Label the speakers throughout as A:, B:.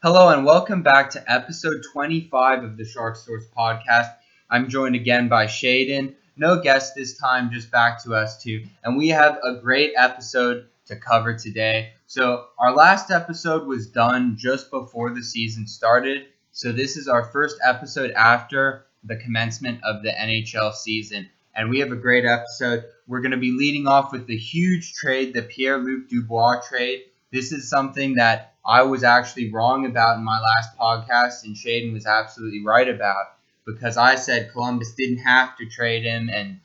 A: Hello and welcome back to episode 25 of the Shark Source podcast. I'm joined again by Shaedon. No guest this time, just back to us two. And we have a great episode to cover today. So our last episode was done just before the season started. So this is our first episode after the commencement of the NHL season. And we have a great episode. We're going to be leading off with the huge trade, the Pierre-Luc Dubois trade. This is something that I was actually wrong about in my last podcast, and Shaedon was absolutely right about, because I said Columbus didn't have to trade him, and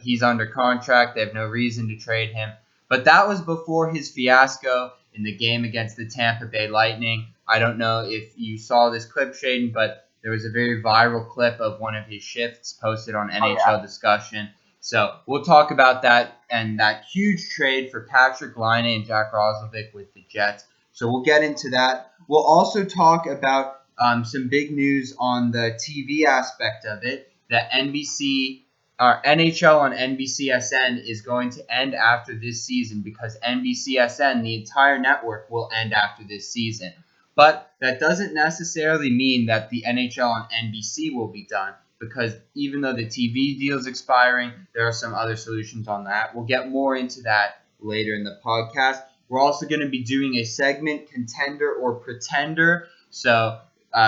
A: he's under contract. They have no reason to trade him. But that was before his fiasco in the game against the Tampa Bay Lightning. I don't know if you saw this clip, Shaedon, but there was a very viral clip of one of his shifts posted on NHL Discussion. So we'll talk about that and that huge trade for Patrik, Laine, and Jack Roslovic with the Jets. So we'll get into that. We'll also talk about some big news on the TV aspect of it. The NHL on NBCSN is going to end after this season because NBCSN, the entire network, will end after this season. But that doesn't necessarily mean that the NHL on NBC will be done, because even though the TV deal is expiring, there are some other solutions on that. We'll get more into that later in the podcast. We're also going to be doing a segment, Contender or Pretender, so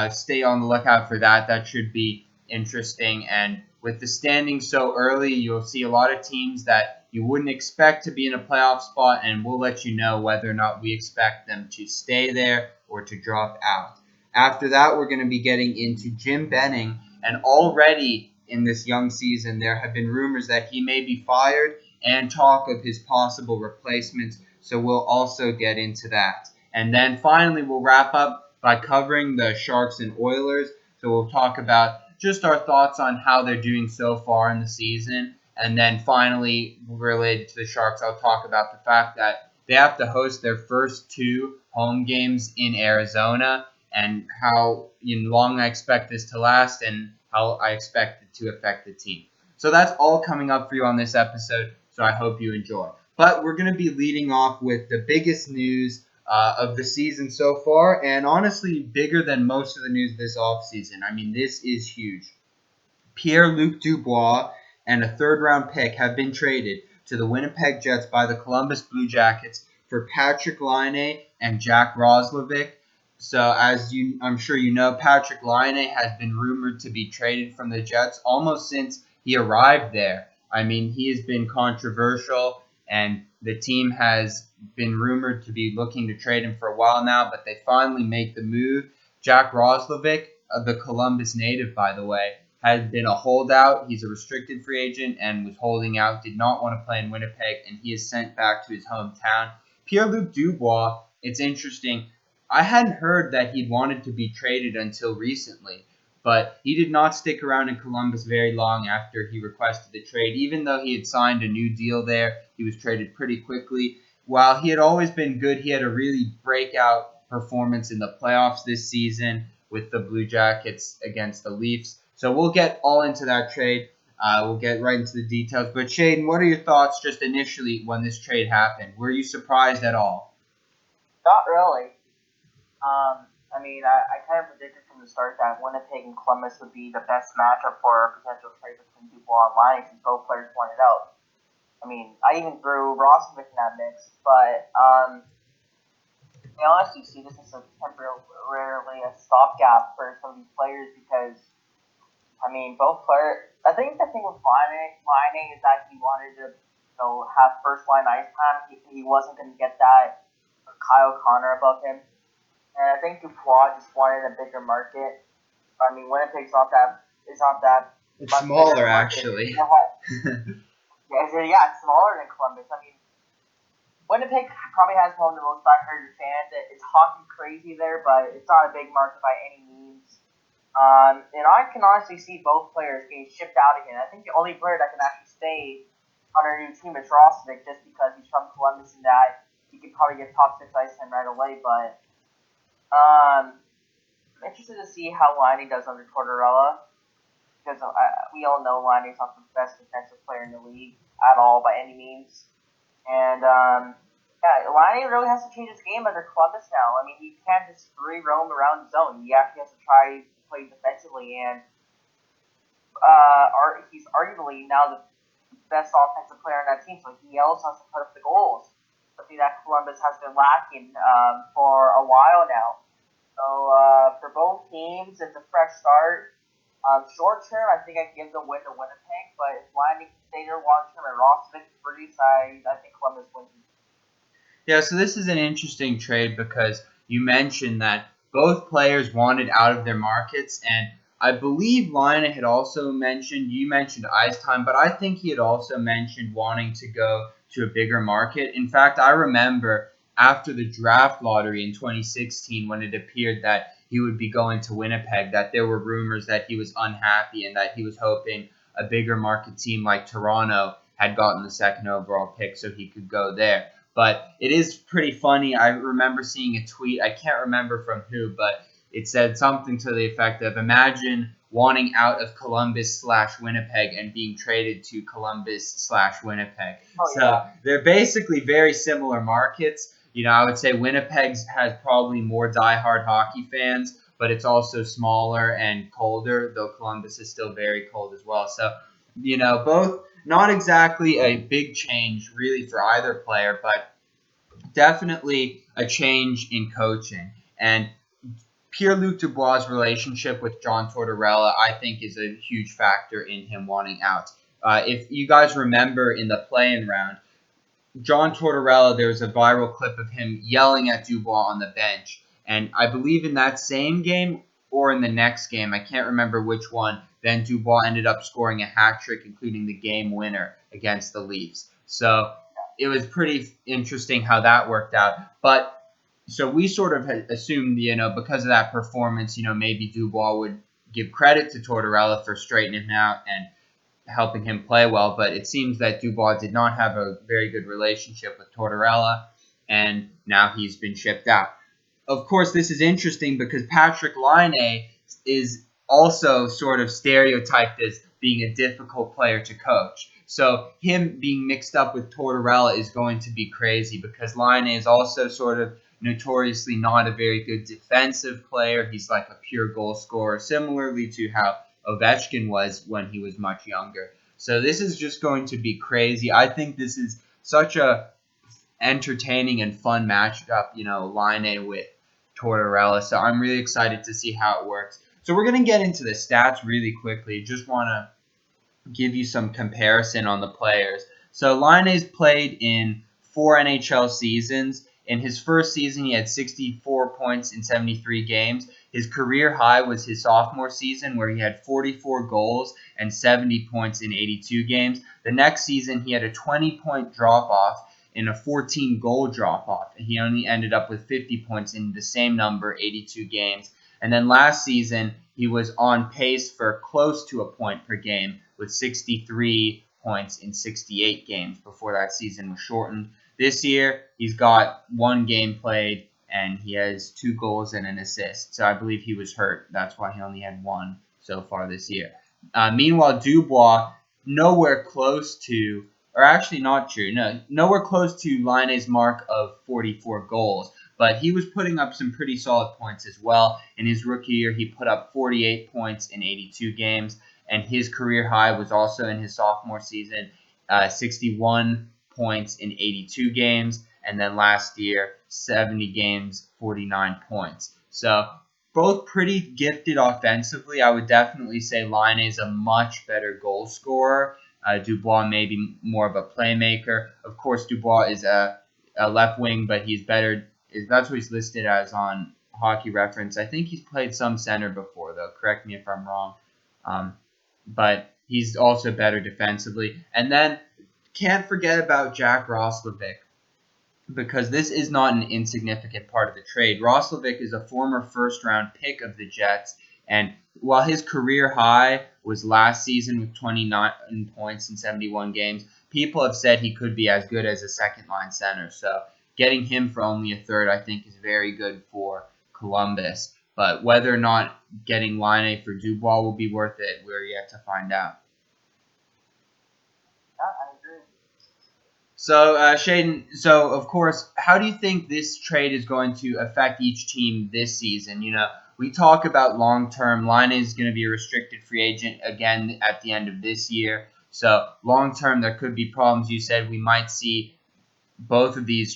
A: stay on the lookout for that. That should be interesting. And with the standings so early, you'll see a lot of teams that you wouldn't expect to be in a playoff spot, and we'll let you know whether or not we expect them to stay there or to drop out. After that, we're going to be getting into Jim Benning, and already in this young season, there have been rumors that he may be fired and talk of his possible replacements, so we'll also get into that. And then finally, we'll wrap up by covering the Sharks and Oilers, so we'll talk about just our thoughts on how they're doing so far in the season. And then finally, related to the Sharks, I'll talk about the fact that they have to host their first two home games in Arizona, and how long I expect this to last and how I expect it to affect the team. So that's all coming up for you on this episode, so I hope you enjoy. But we're going to be leading off with the biggest news of the season so far, and honestly bigger than most of the news this offseason. I mean, this is huge. Pierre-Luc Dubois and a third-round pick have been traded to the Winnipeg Jets by the Columbus Blue Jackets for Patrik Laine and Jack Roslovic. So as I'm sure you know, Patrik Laine has been rumored to be traded from the Jets almost since he arrived there. I mean, he has been controversial, and the team has been rumored to be looking to trade him for a while now, but they finally make the move. Jack Roslovic, the Columbus native, by the way, had been a holdout. He's a restricted free agent and was holding out, did not want to play in Winnipeg, and he is sent back to his hometown. Pierre-Luc Dubois, it's interesting. I hadn't heard that he'd wanted to be traded until recently, but he did not stick around in Columbus very long after he requested the trade. Even though he had signed a new deal there, he was traded pretty quickly. While he had always been good, he had a really breakout performance in the playoffs this season with the Blue Jackets against the Leafs. So we'll get all into that trade. We'll get right into the details. But Shaedon, what are your thoughts just initially when this trade happened? Were you surprised at all?
B: Not really. I kind of predicted from the start that Winnipeg and Columbus would be the best matchup for a potential trade between Dubois and Laine, since both players wanted out. I mean, I even threw Roslovic in that mix, but I honestly see this as a temporarily a stopgap for some of these players because, both players. I think the thing with Laine is that he wanted to, have first line ice time. He wasn't going to get that Kyle Connor above him. And I think Dubois just wanted a bigger market. I mean, Winnipeg's not that. It's not that.
A: It's smaller, actually.
B: Yeah, it's smaller than Columbus. I mean, Winnipeg probably has one of the most diehard fans. It's hockey crazy there, but it's not a big market by any means. And I can honestly see both players getting shipped out again. I think the only player that can actually stay on our new team is Roslovic, just because he's from Columbus and that he could probably get top 6 ice time right away, but I'm interested to see how Laine does under Tortorella, because we all know Laine's not the best defensive player in the league at all by any means. And Yeah, Laine really has to change his game under Columbus now. I mean, he can't just free roam around the zone. He actually has to try play defensively, and he's arguably now the best offensive player on that team, so he also has to put up the goals. Something that Columbus has been lacking for a while now. So for both teams, it's a fresh start. Short term, I think I give the win to Winnipeg, but if Laine can stay there long term and Rostovich Freeze, I think Columbus wins.
A: Yeah, so this is an interesting trade because you mentioned that both players wanted out of their markets, and I believe Laine had also mentioned, you mentioned ice time, but I think he had also mentioned wanting to go to a bigger market. In fact, I remember after the draft lottery in 2016 when it appeared that he would be going to Winnipeg, that there were rumors that he was unhappy and that he was hoping a bigger market team like Toronto had gotten the second overall pick so he could go there. But it is pretty funny. I remember seeing a tweet. I can't remember from who, but it said something to the effect of imagine wanting out of Columbus/Winnipeg and being traded to Columbus/Winnipeg.
B: Oh,
A: So
B: yeah.
A: they're basically very similar markets. I would say Winnipeg has probably more diehard hockey fans, but it's also smaller and colder, though Columbus is still very cold as well. So, both not exactly a big change really for either player, but definitely a change in coaching. And Pierre-Luc Dubois' relationship with John Tortorella, I think, is a huge factor in him wanting out. If you guys remember in the play-in round, John Tortorella, there's a viral clip of him yelling at Dubois on the bench. And I believe in that same game or in the next game, I can't remember which one, then Dubois ended up scoring a hat trick, including the game winner against the Leafs. So it was pretty interesting how that worked out. But so we sort of had assumed, because of that performance, maybe Dubois would give credit to Tortorella for straightening him out and helping him play well, but it seems that Dubois did not have a very good relationship with Tortorella, and now he's been shipped out. Of course, this is interesting because Patrik Laine is also sort of stereotyped as being a difficult player to coach. So him being mixed up with Tortorella is going to be crazy because Laine is also sort of notoriously not a very good defensive player. He's like a pure goal scorer, similarly to how Ovechkin was when he was much younger. So this is just going to be crazy. I think this is such a entertaining and fun matchup, Laine with Tortorella. So I'm really excited to see how it works. So we're going to get into the stats really quickly. Just want to give you some comparison on the players. So Laine's played in 4 NHL seasons. In his first season, he had 64 points in 73 games. His career high was his sophomore season, where he had 44 goals and 70 points in 82 games. The next season, he had a 20-point drop-off in a 14-goal drop-off. He only ended up with 50 points in the same number, 82 games. And then last season, he was on pace for close to a point per game with 63 points in 68 games before that season was shortened. This year, he's got 1 game played, and he has 2 goals and an assist. So I believe he was hurt. That's why he only had 1 so far this year. Meanwhile, Dubois, nowhere close to, or actually not true, no, nowhere close to Laine's mark of 44 goals. But he was putting up some pretty solid points as well. In his rookie year, he put up 48 points in 82 games, and his career high was also in his sophomore season, 61 points in 82 games, and then last year, 70 games, 49 points. So both pretty gifted offensively. I would definitely say Laine is a much better goal scorer. Dubois may be more of a playmaker. Of course, Dubois is a left wing, but he's better. That's what he's listed as on Hockey Reference. I think he's played some center before, though. Correct me if I'm wrong. But he's also better defensively. And then can't forget about Jack Roslovic, because this is not an insignificant part of the trade. Roslovic is a former first-round pick of the Jets, and while his career high was last season with 29 points in 71 games, people have said he could be as good as a second-line center. So getting him for only a third, I think, is very good for Columbus. But whether or not getting Laine for Dubois will be worth it, we're yet to find out.
B: Yeah, I agree.
A: So, Shaedon, so of course, how do you think this trade is going to affect each team this season? We talk about long term. Laine is going to be a restricted free agent again at the end of this year. So, long term, there could be problems. You said we might see both of these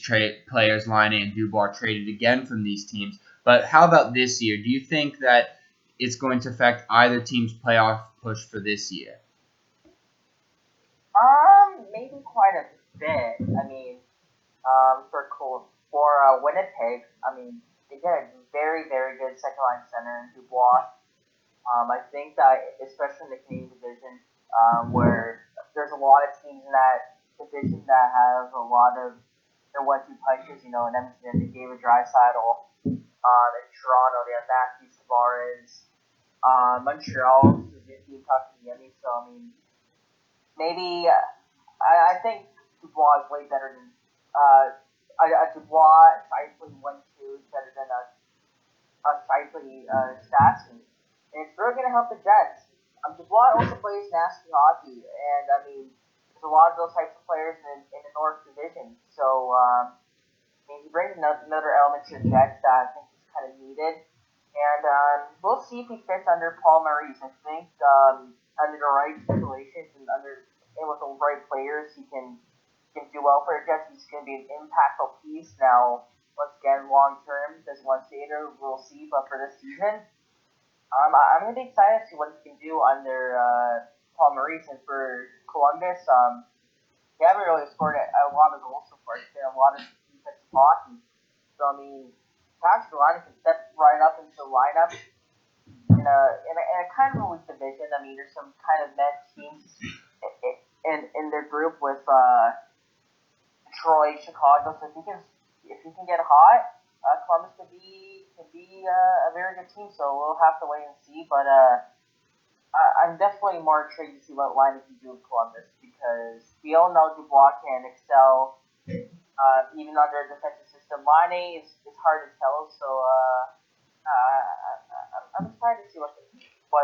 A: players, Laine and Dubois, traded again from these teams. But how about this year? Do you think that it's going to affect either team's playoff push for this year?
B: Maybe quite a bit. I mean, for Winnipeg, I mean, they get a very, very good second line center in Dubois. I think that, especially in the Canadian division, where there's a lot of teams in that division that have a lot of their one-two punches. In Edmonton, they gave a Draisaitl. In Toronto, they have Matthew Tavares. Montreal, Suzuki, Kakayemi. So, I mean, maybe I think Dubois is way better than Dubois. Shifley 1-2 is better than a Shifley Stastny, and it's really going to help the Jets. Dubois also plays nasty hockey, and I mean, there's a lot of those types of players in the North Division. So, I mean, he brings another element to the Jets that I think is kind of needed. And we'll see if he fits under Paul Maurice. I think under the right situations and with the right players, he can do well for the Jets. He's going to be an impactful piece. Now, once again, long term, does one Sater, we'll see. But for this season, I'm going to be excited to see what he can do under Paul Maurice. And for Columbus, they haven't really scored a lot of goals so far. It's been a lot of defensive hockey. So, I mean, Patrik Laine can step right up into the lineup in a kind of a weak division. I mean, there's some kind of met teams in their group with Detroit, Chicago. So if he can get hot, Columbus could be a very good team. So we'll have to wait and see. But I'm definitely more intrigued to see what Laine can do with Columbus, because we all know Dubois can excel even under a defensive system. Laine is hard to tell. So I'm excited to see what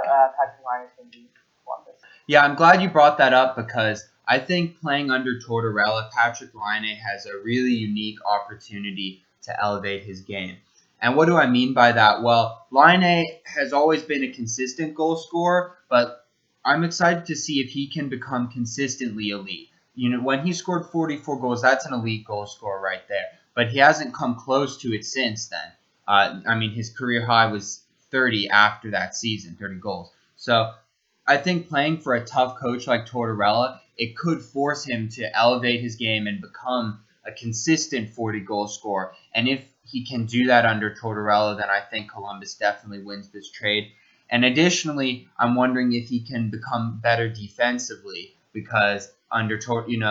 B: Patrik Laine can do with Columbus.
A: Yeah, I'm glad you brought that up because I think playing under Tortorella, Patrik Laine has a really unique opportunity to elevate his game. And what do I mean by that? Well, Laine has always been a consistent goal scorer, but I'm excited to see if he can become consistently elite. When he scored 44 goals, that's an elite goal scorer right there. But he hasn't come close to it since then. I mean, his career high was 30 after that season, 30 goals. So I think playing for a tough coach like Tortorella, it could force him to elevate his game and become a consistent 40 goal scorer. And if he can do that under Tortorella, then I think Columbus definitely wins this trade. And additionally, I'm wondering if he can become better defensively, because under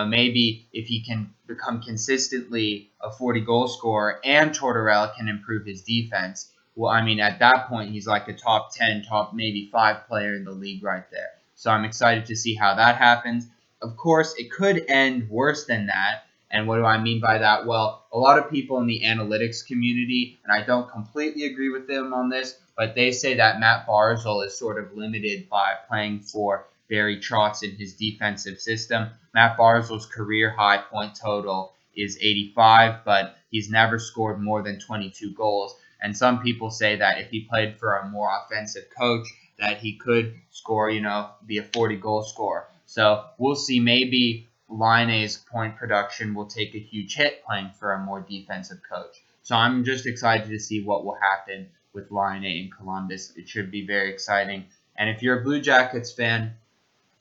A: maybe if he can become consistently a 40 goal scorer and Tortorella can improve his defense. Well, I mean, at that point, he's like a top 10, top maybe 5 player in the league right there. So I'm excited to see how that happens. Of course, it could end worse than that. And what do I mean by that? Well, a lot of people in the analytics community, and I don't completely agree with them on this, but they say that Matt Barzal is sort of limited by playing for Barry Trotz in his defensive system. Matt Barzal's career high point total is 85, but he's never scored more than 22 goals. And some people say that if he played for a more offensive coach, that he could score, be a 40 goal scorer. So we'll see. Maybe Laine's point production will take a huge hit playing for a more defensive coach. So I'm just excited to see what will happen with Laine in Columbus. It should be very exciting. And if you're a Blue Jackets fan,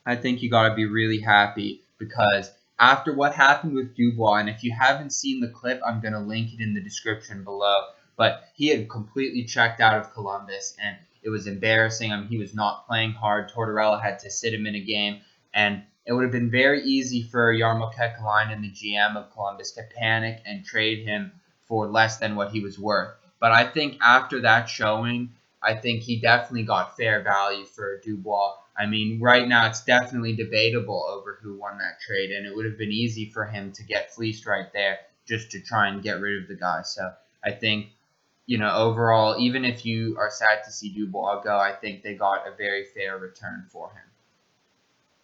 A: I think you got to be really happy, because after what happened with Dubois, and if you haven't seen the clip, I'm going to link it in the description below, but he had completely checked out of Columbus, and it was embarrassing. I mean, he was not playing hard. Tortorella had to sit him in a game, and it would have been very easy for Jarmo Kekalainen, the GM of Columbus, to panic and trade him for less than what he was worth. But I think after that showing, I think he definitely got fair value for Dubois. I mean, right now it's definitely debatable over who won that trade, and it would have been easy for him to get fleeced right there just to try and get rid of the guy. So I think, overall, even if you are sad to see Dubois go, I think they got a very fair return for him.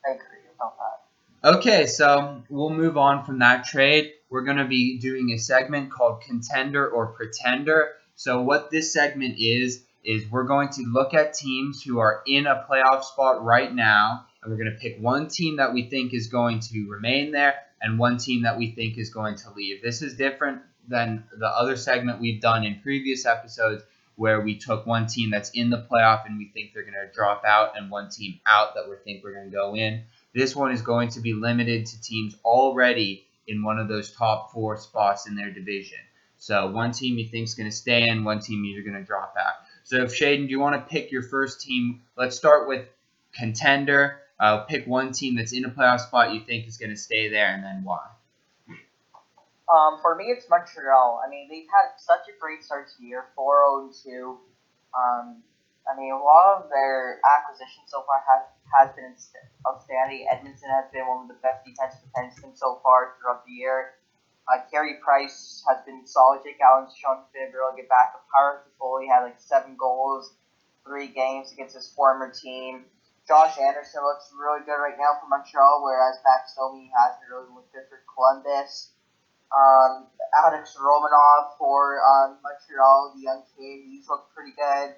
B: I agree about that.
A: Okay, so we'll move on from that trade. We're going to be doing a segment called Contender or Pretender. So what this segment is we're going to look at teams who are in a playoff spot right now, and we're going to pick one team that we think is going to remain there and one team that we think is going to leave. This is different than the other segment we've done in previous episodes where we took one team that's in the playoff and we think they're going to drop out and one team out that we think we're going to go in. This one is going to be limited to teams already in one of those top 4 spots in their division. So one team you think is going to stay in, one team you're going to drop out. So if Shaedon, do you want to pick your first team? Let's start with contender. Pick one team that's in a playoff spot you think is going to stay there, and then why.
B: For me, it's Montreal. I mean, they've had such a great start to the year, 4-0-2. I mean, a lot of their acquisitions so far has been outstanding. Edmondson has been one of the best defensive defensemen so far throughout the year. Carey Price has been solid. Jake Allen's shown to be a really good backup. Howard Toffoli had like 7 goals, 3 games against his former team. Josh Anderson looks really good right now for Montreal, whereas Max Domi hasn't really looked good for Columbus. Alex Romanov for Montreal, the young kid, he's looked pretty good.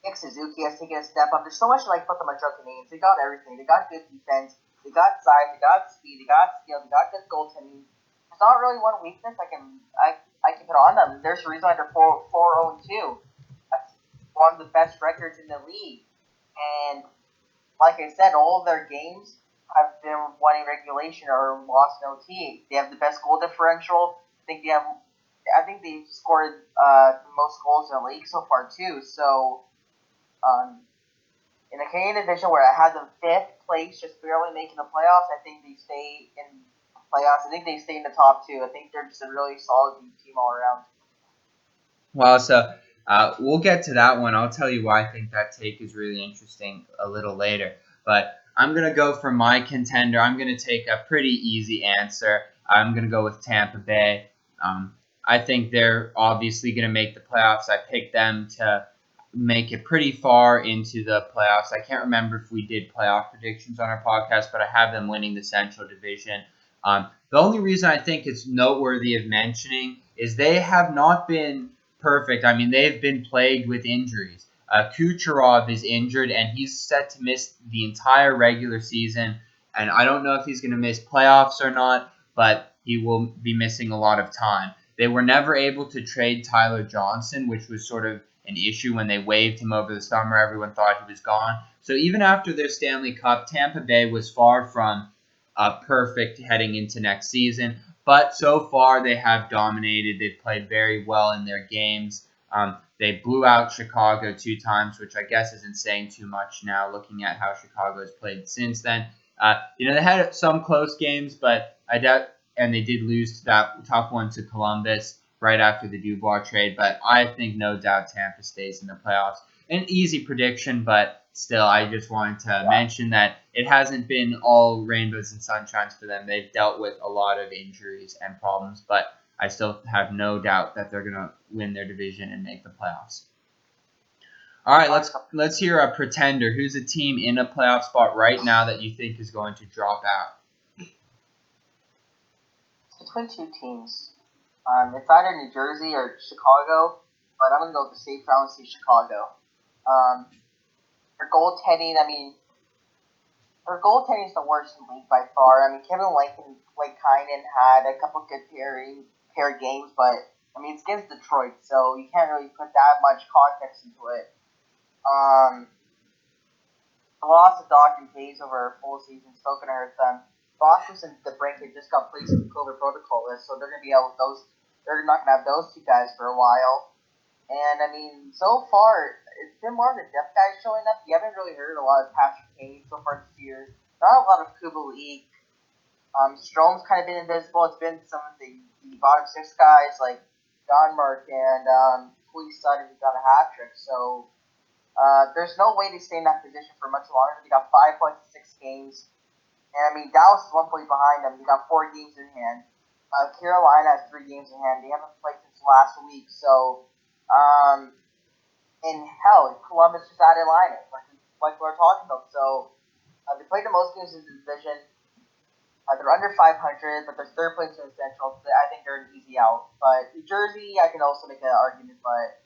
B: Nick Suzuki has taken a step up. There's so much to like about the Montreal Canadiens. They got everything. They got good defense. They got size. They got speed. They got skill. They got good goaltending. There's not really one weakness I can put on them. There's a reason why they're 4-0-2. That's one of the best records in the league. And like I said, all of their games have been won in regulation or lost in OT. They have the best goal differential. I think they've scored the most goals in the league so far too. So, in the Canadian division where I had them 5th place, just barely making the playoffs, I think they stay in the playoffs. I think they stay in the top 2. I think they're just a really solid team all around.
A: Well, so we'll get to that one. I'll tell you why I think that take is really interesting a little later. But I'm going to go for my contender. I'm going to take a pretty easy answer. I'm going to go with Tampa Bay. I think they're obviously going to make the playoffs. I picked them to make it pretty far into the playoffs. I can't remember if we did playoff predictions on our podcast, but I have them winning the Central Division. The only reason I think it's noteworthy of mentioning is they have not been perfect. I mean, they've been plagued with injuries. Kucherov is injured, and he's set to miss the entire regular season. And I don't know if he's going to miss playoffs or not, but he will be missing a lot of time. They were never able to trade Tyler Johnson, which was sort of an issue when they waived him over the summer. Everyone thought he was gone. So even after their Stanley Cup, Tampa Bay was far from perfect heading into next season. But so far, they have dominated. They've played very well in their games. They blew out Chicago 2 times, which I guess isn't saying too much now, looking at how Chicago has played since then. They had some close games, but I doubt, and they did lose that tough one to Columbus right after the Dubois trade. But I think no doubt Tampa stays in the playoffs. An easy prediction, but still, I just wanted to mention that it hasn't been all rainbows and sunshines for them. They've dealt with a lot of injuries and problems, but I still have no doubt that they're going to win their division and make the playoffs. All right, let's hear a pretender. Who's a team in a playoff spot right now that you think is going to drop out?
B: It's between 2 teams. It's either New Jersey or Chicago, but I'm going to go with the safe round and say Chicago. Their goaltending, their goaltending is the worst in the league by far. I mean, Kevin Laine had a couple good pair games, but it's against Detroit, so you can't really put that much context into it. The loss of Doc and Hayes over a full season is still going to hurt them. Boston and the brink just got placed in the COVID protocol list, so they're going to be out with those. They're not going to have those 2 guys for a while. And so far, it's been more of the depth guys showing up. You haven't really heard a lot of Patrick Kane so far this year. Not a lot of Kubalik. Strome's kind of been invisible. It's been some of the bottom 6 guys like Donmark and Cleve Sutton who got a hat trick. So there's no way to stay in that position for much longer. They got 5 points in 6 games. And Dallas is 1 point behind them. They got 4 games in hand. Carolina has 3 games in hand. They haven't played since last week. So, and hell, Columbus just added Laine, like we're talking about. So, They played the most games in the division. They're under 500, but they're third place in the Central. So I think they're an easy out. But New Jersey, I can also make an argument, but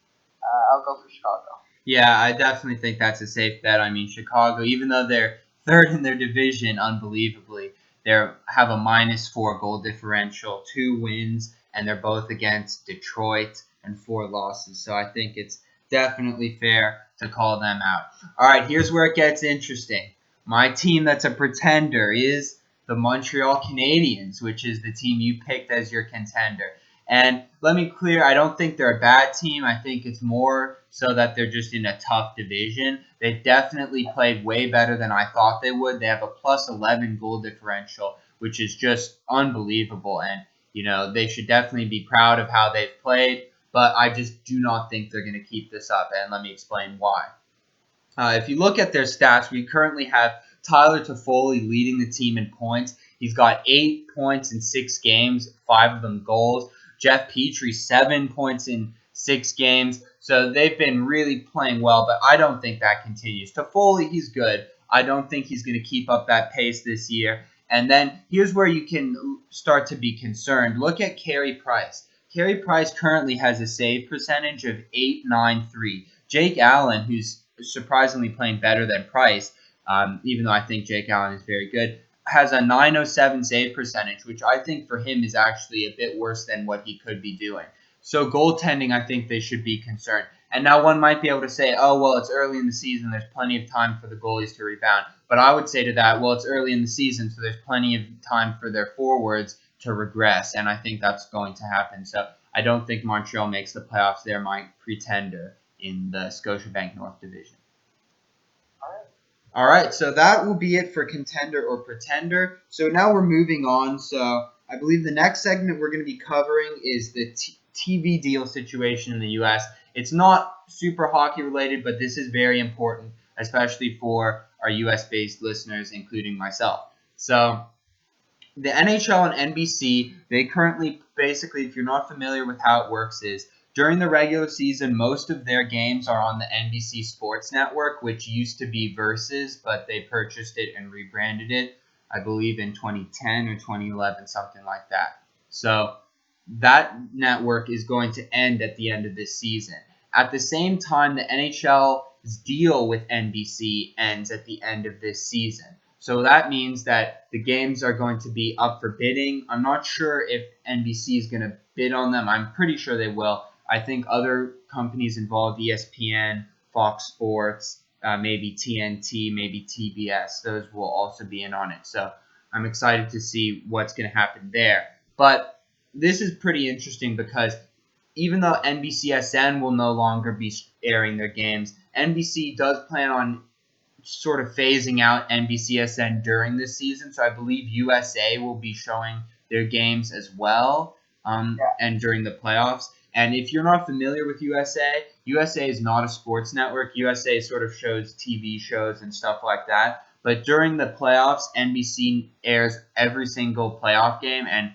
B: I'll go for Chicago.
A: Yeah, I definitely think that's a safe bet. I mean, Chicago, even though they're third in their division, unbelievably, they have a -4 goal differential, 2 wins, and they're both against Detroit and 4 losses. So I think it's definitely fair to call them out. All right, here's where it gets interesting. My team that's a pretender is the Montreal Canadiens, which is the team you picked as your contender. And let me clear, I don't think they're a bad team. I think it's more so that they're just in a tough division. They definitely played way better than I thought they would. They have a +11 goal differential, which is just unbelievable. And, they should definitely be proud of how they've played. But I just do not think they're going to keep this up. And let me explain why. If you look at their stats, we currently have Tyler Toffoli leading the team in points. He's got 8 points in 6 games, 5 of them goals. Jeff Petrie, 7 points in 6 games. So they've been really playing well, but I don't think that continues. Toffoli, he's good. I don't think he's going to keep up that pace this year. And then here's where you can start to be concerned. Look at Carey Price. Carey Price currently has a save percentage of .893. Jake Allen, who's surprisingly playing better than Price, even though I think Jake Allen is very good, has a .907 save percentage, which I think for him is actually a bit worse than what he could be doing. So goaltending, I think they should be concerned. And now one might be able to say, oh, well, it's early in the season. There's plenty of time for the goalies to rebound. But I would say to that, well, it's early in the season, so there's plenty of time for their forwards to regress. And I think that's going to happen. So I don't think Montreal makes the playoffs. They're my pretender in the Scotiabank North Division. All right, so that will be it for contender or pretender. So now we're moving on. So I believe the next segment we're going to be covering is the TV deal situation in the U.S. It's not super hockey related, but this is very important, especially for our U.S.-based listeners, including myself. So the NHL and NBC, they currently, basically, if you're not familiar with how it works, is during the regular season, most of their games are on the NBC Sports Network, which used to be Versus, but they purchased it and rebranded it, I believe, in 2010 or 2011, something like that. So that network is going to end at the end of this season. At the same time, the NHL's deal with NBC ends at the end of this season. So that means that the games are going to be up for bidding. I'm not sure if NBC is going to bid on them. I'm pretty sure they will. I think other companies involved, ESPN, Fox Sports, maybe TNT, maybe TBS, those will also be in on it. So I'm excited to see what's going to happen there. But this is pretty interesting because even though NBCSN will no longer be airing their games, NBC does plan on sort of phasing out NBCSN during this season. So I believe USA will be showing their games as well and during the playoffs. And if you're not familiar with USA, USA is not a sports network. USA sort of shows TV shows and stuff like that. But during the playoffs, NBC airs every single playoff game. And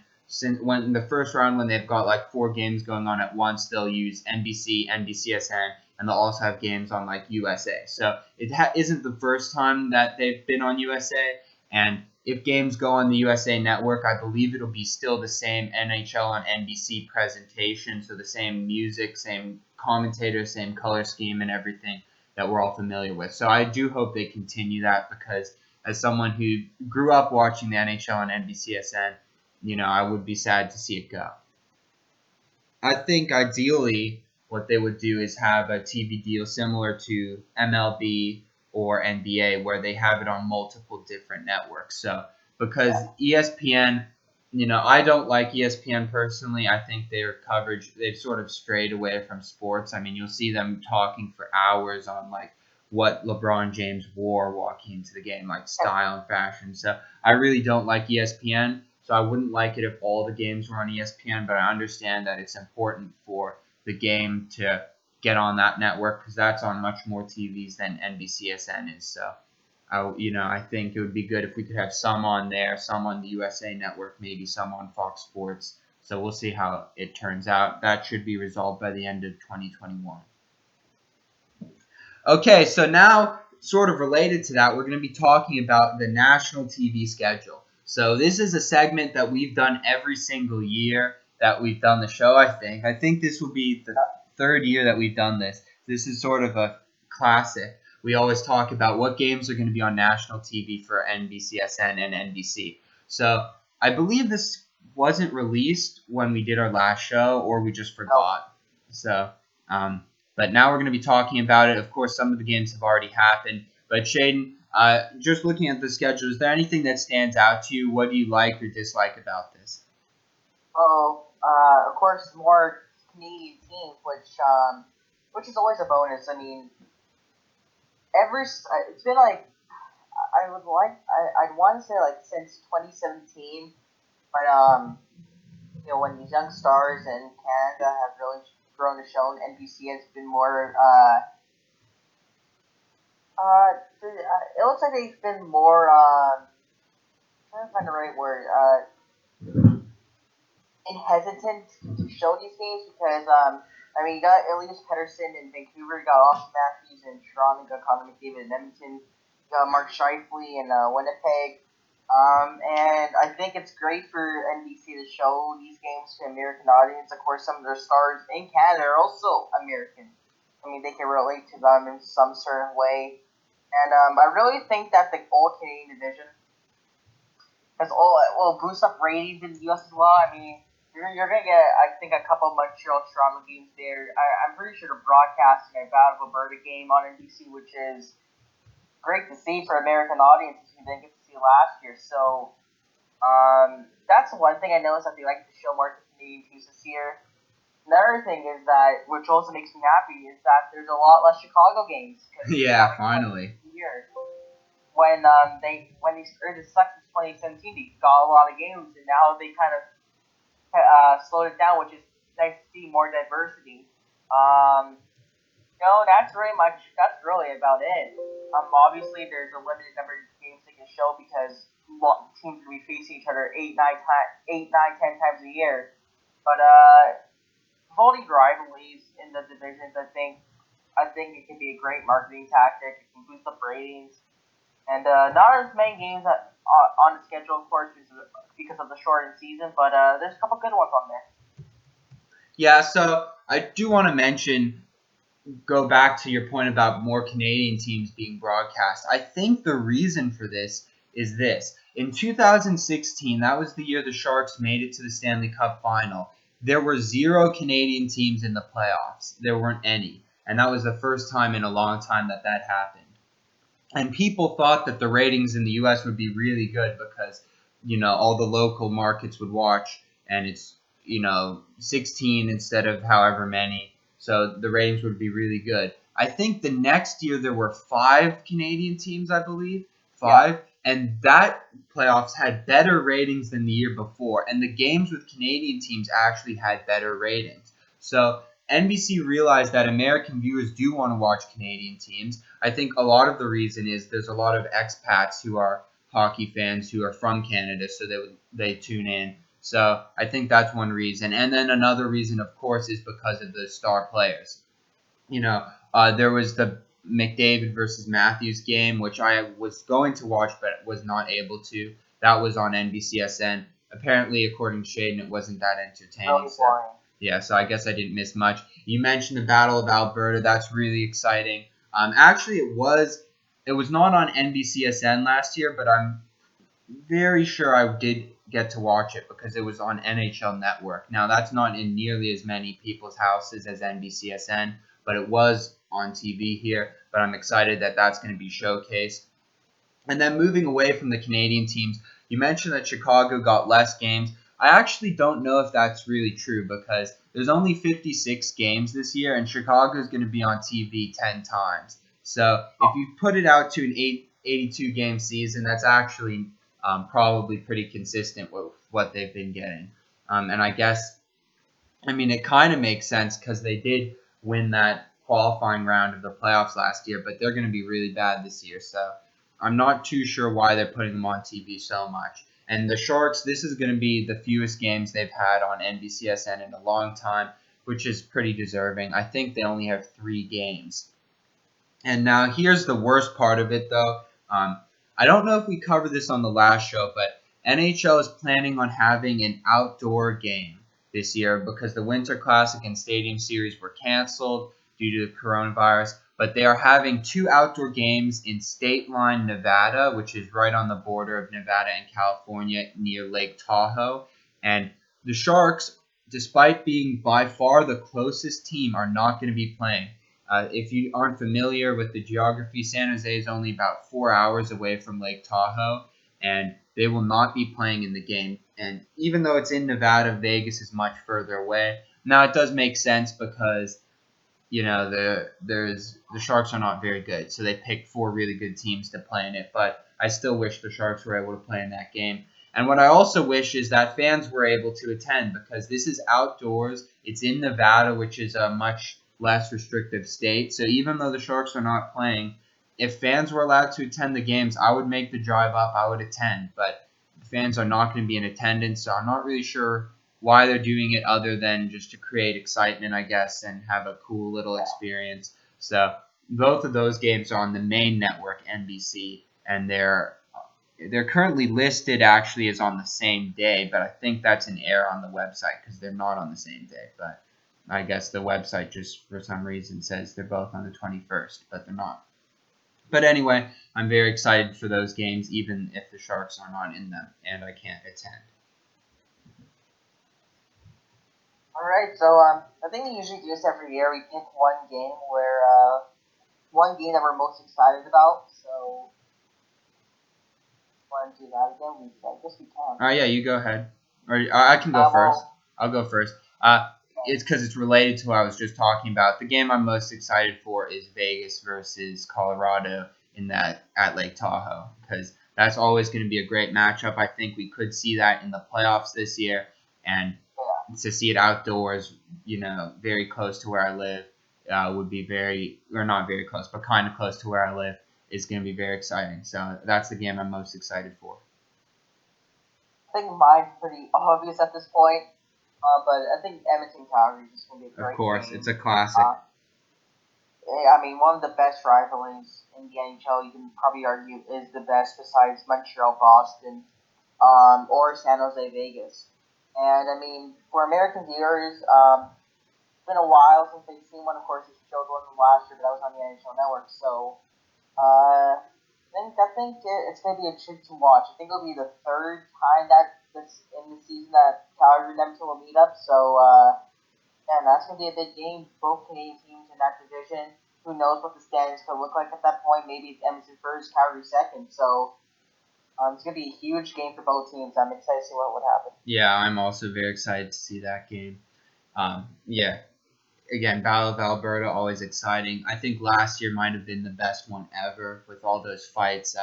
A: when in the first round, when they've got like 4 games going on at once, they'll use NBC, NBCSN, and they'll also have games on like USA. So it isn't the first time that they've been on USA. And if games go on the USA Network, I believe it'll be still the same NHL on NBC presentation. So the same music, same commentators, same color scheme and everything that we're all familiar with. So I do hope they continue that because as someone who grew up watching the NHL on NBCSN, I would be sad to see it go. I think ideally what they would do is have a TV deal similar to MLB or NBA where they have it on multiple different networks. So because ESPN, I don't like ESPN personally. I think their coverage, they've sort of strayed away from sports. I mean, you'll see them talking for hours on like what LeBron James wore walking into the game, like style and fashion. So I really don't like ESPN. So I wouldn't like it if all the games were on ESPN, but I understand that it's important for the game to get on that network because that's on much more TVs than NBCSN is. So, I think it would be good if we could have some on there, some on the USA Network, maybe some on Fox Sports. So we'll see how it turns out. That should be resolved by the end of 2021. Okay, so now sort of related to that, we're going to be talking about the national TV schedule. So this is a segment that we've done every single year that we've done the show, I think. I think this will be the third year that we've done this. This is sort of a classic. We always talk about what games are going to be on national TV for NBCSN and NBC. So I believe this wasn't released when we did our last show, or we just forgot. So, but now we're going to be talking about it. Of course, some of the games have already happened. But Shaedon, just looking at the schedule, is there anything that stands out to you? What do you like or dislike about this?
B: Of course, more Canadian teams, which is always a bonus. I mean, it's been like I'd want to say like since 2017, but when these young stars in Canada have really grown and shown, NBC has been more. It looks like they've been more. Trying to find the right word. Hesitant to show these games because you got Elias Pettersson in Vancouver, you got Austin Matthews in Toronto, you got Connor McDavid in Edmonton, you got Mark Scheifele in Winnipeg, and I think it's great for NBC to show these games to American audience. Of course, some of their stars in Canada are also American. I mean, they can relate to them in some certain way, and I really think that the all Canadian division has boost up ratings in the U.S. as well. I mean, you're going to get, I think, a couple of Montreal-Toronto games there. I'm pretty sure they're broadcasting a Battle of Alberta game on NBC, which is great to see for American audiences who didn't get to see last year. So that's one thing I noticed that they like to show more Canadian teams this year. Another thing is that, which also makes me happy, is that there's a lot less Chicago games.
A: Yeah, finally.
B: When they started to suck in 2017, they got a lot of games, and now they kind of slowed it down, which is nice to see more diversity. That's really about it. Obviously, there's a limited number of games they can show because teams will be facing each other 8, 9, 10 times a year. But holding rivalries in the divisions, I think it can be a great marketing tactic. It can boost up ratings, and not as many games on the schedule, of course, because of the shortened season. But there's a couple good ones on there.
A: Yeah, so I do want to go back to your point about more Canadian teams being broadcast. I think the reason for this is this. In 2016, that was the year the Sharks made it to the Stanley Cup final. There were 0 Canadian teams in the playoffs. There weren't any. And that was the first time in a long time that happened. And people thought that the ratings in the U.S. would be really good because, all the local markets would watch, and it's, 16 instead of however many. So the ratings would be really good. I think the next year there were 5 Canadian teams, I believe. 5. Yeah. And that playoffs had better ratings than the year before. And the games with Canadian teams actually had better ratings. So NBC realized that American viewers do want to watch Canadian teams. I think a lot of the reason is there's a lot of expats who are hockey fans who are from Canada, so they tune in. So I think that's one reason. And then another reason, of course, is because of the star players. There was the McDavid versus Matthews game, which I was going to watch but was not able to. That was on NBCSN. Apparently, according to Shaedon, it wasn't that entertaining. So I guess I didn't miss much. You mentioned the Battle of Alberta. That's really exciting. Actually, it was not on NBCSN last year, but I'm very sure I did get to watch it because it was on NHL Network. Now, that's not in nearly as many people's houses as NBCSN, but it was on TV here. But I'm excited that that's going to be showcased. And then moving away from the Canadian teams, you mentioned that Chicago got less games. I actually don't know if that's really true because there's only 56 games this year, and Chicago is going to be on TV 10 times. So if you put it out to an 82-game season, that's actually probably pretty consistent with what they've been getting. And I guess, it kind of makes sense because they did win that qualifying round of the playoffs last year, but they're going to be really bad this year. So I'm not too sure why they're putting them on TV so much. And the Sharks, this is going to be the fewest games they've had on NBCSN in a long time, which is pretty deserving. I think they only have 3 games. And now here's the worst part of it, though. I don't know if we covered this on the last show, but NHL is planning on having an outdoor game this year because the Winter Classic and Stadium Series were canceled due to the coronavirus. But they are having 2 outdoor games in State Line, Nevada, which is right on the border of Nevada and California near Lake Tahoe. And the Sharks, despite being by far the closest team, are not going to be playing. If you aren't familiar with the geography, San Jose is only about 4 hours away from Lake Tahoe, and they will not be playing in the game. And even though it's in Nevada, Vegas is much further away. Now, it does make sense because, the Sharks are not very good, so they picked 4 really good teams to play in it. But I still wish the Sharks were able to play in that game. And what I also wish is that fans were able to attend because this is outdoors. It's in Nevada, which is a much less restrictive state. So even though the Sharks are not playing, if fans were allowed to attend the games, I would make the drive up. I would attend. But the fans are not going to be in attendance, so I'm not really sure why they're doing it other than just to create excitement, I guess, and have a cool little experience. So both of those games are on the main network, NBC, and they're currently listed actually as on the same day, but I think that's an error on the website because they're not on the same day. But I guess the website just for some reason says they're both on the 21st, but they're not. But anyway, I'm very excited for those games, even if the Sharks are not in them and I can't attend.
B: All right, so I think we usually do this every year. We pick one game that we're most excited about. So, want to do that again? I guess we can.
A: Yeah, you go ahead, or I can go first. I'll go first. It's because it's related to what I was just talking about. The game I'm most excited for is Vegas versus Colorado at Lake Tahoe because that's always going to be a great matchup. I think we could see that in the playoffs this year, and to see it outdoors, very close to where I live, would be not very close, but kind of close to where I live, is going to be very exciting. So that's the game I'm most excited for.
B: I think mine's pretty obvious at this point. But I think Edmonton Calgary is just going to be a great game.
A: Of course, it's a classic.
B: I mean, one of the best rivalries in the NHL, you can probably argue, is the best besides Montreal, Boston, or San Jose, Vegas. And I mean, for American viewers, it's been a while since they've seen one. Of course, it showed one from last year, but that was on the NHL Network. So, I think it's going to be a treat to watch. I think it'll be the third time that in the season that Calgary and Edmonton will meet up. So, that's going to be a big game. Both Canadian teams in that division. Who knows what the standings could look like at that point? Maybe it's Edmonton first, Calgary second. So, it's going to be a huge game for both teams. I'm excited to see what would happen.
A: Yeah, I'm also very excited to see that game. Again, Battle of Alberta, always exciting. I think last year might have been the best one ever with all those fights.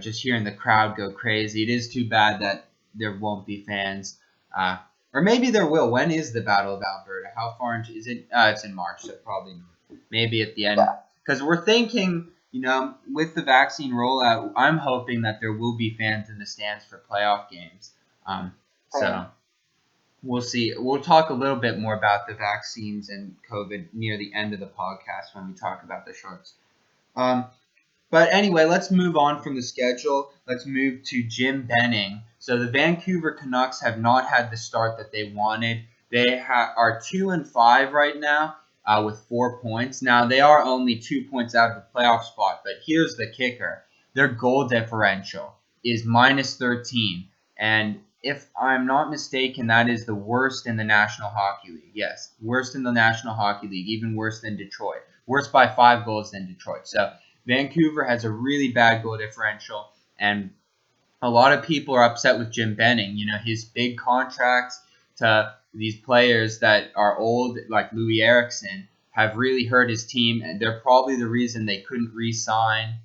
A: Just hearing the crowd go crazy. It is too bad that there won't be fans. Or maybe there will. When is the Battle of Alberta? How far into is it? It's in March, so probably not. Maybe at the end. Because we're thinking, with the vaccine rollout, I'm hoping that there will be fans in the stands for playoff games. So we'll see. We'll talk a little bit more about the vaccines and COVID near the end of the podcast when we talk about the Sharks. But anyway, let's move on from the schedule. Let's move to Jim Benning. So the Vancouver Canucks have not had the start that they wanted. They are 2-5 right now with 4 points. Now, they are only 2 points out of the playoff spot, but here's the kicker. Their goal differential is -13. And if I'm not mistaken, that is the worst in the National Hockey League. Yes, worst in the National Hockey League, even worse than Detroit. Worse by 5 goals than Detroit. So Vancouver has a really bad goal differential, and a lot of people are upset with Jim Benning. His big contracts to these players that are old, like Louis Eriksson, have really hurt his team, and they're probably the reason they couldn't re-sign